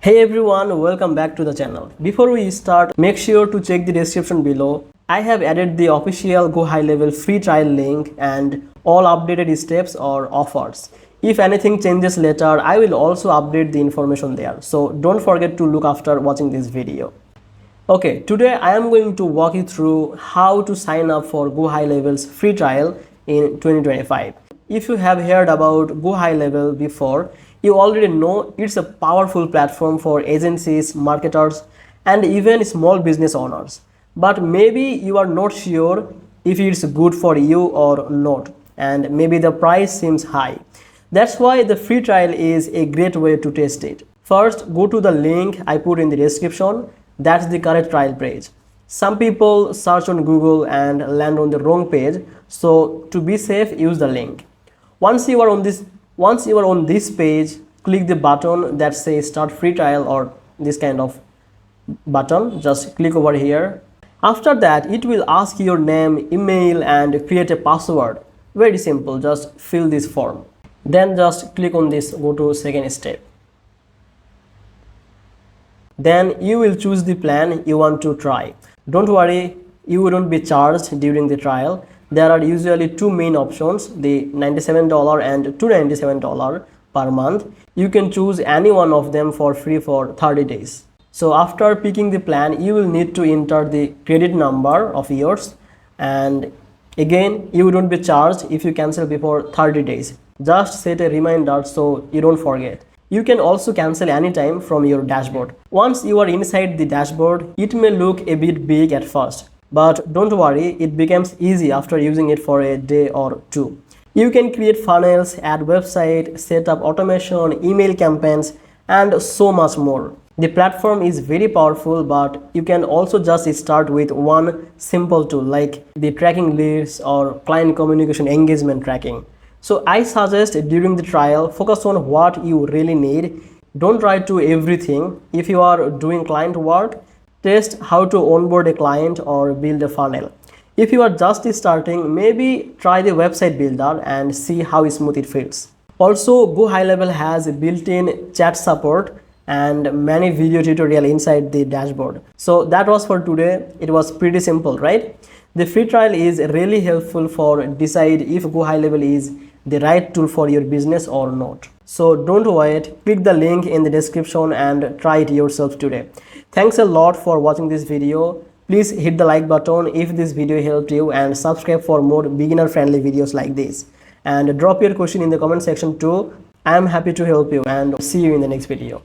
Hey everyone, welcome back to the channel. Before we start, make sure to check the description below. I have added the official GoHighLevel free trial link and all updated steps or offers. If anything changes later, I will also update the information there. So don't forget to look after watching this video. Okay, today I am going to walk you through how to sign up for GoHighLevel's free trial in 2025. If you have heard about GoHighLevel before, you already know it's a powerful platform for agencies, marketers, and even small business owners. But maybe you are not sure if it's good for you or not, and maybe the price seems high. That's why the free trial is a great way to test it. First, go to the link I put in the description. That's the correct trial page. Some people search on Google and land on the wrong page, so to be safe, use the link. Once you are on this page, click the button that says start free trial or this kind of button. Just click over here. After that, it will ask your name, email, and create a password. Very simple, just fill this form. Then just click on this, go to second step. Then you will choose the plan you want to try. Don't worry, you wouldn't be charged during the trial. There are usually two main options, the $97 and $297 per month. You can choose any one of them for free for 30 days. So after picking the plan, you will need to enter the credit number of yours, and again, you wouldn't be charged if you cancel before 30 days. Just set a reminder so you don't forget. You can also cancel anytime from your dashboard. Once you are inside the dashboard, it may look a bit big at first. But don't worry, it becomes easy after using it for a day or two. You can create funnels, add website, set up automation, email campaigns, and so much more. The platform is very powerful, but you can also just start with one simple tool like the tracking leads or client communication engagement tracking. So I suggest during the trial, focus on what you really need. Don't try to everything. If you are doing client work, test how to onboard a client or build a funnel. If you are just starting, maybe try the website builder and see how smooth it feels. Also, GoHighLevel has a built-in chat support and many video tutorial inside the dashboard. So that was for today. It was pretty simple, right? The free trial is really helpful for decide if GoHighLevel is the right tool for your business or not. So don't wait, click the link in the description and try it yourself today. Thanks a lot for watching this video. Please hit the like button if this video helped you, and subscribe for more beginner friendly videos like this. And drop your question in the comment section too. I am happy to help you, and see you in the next video.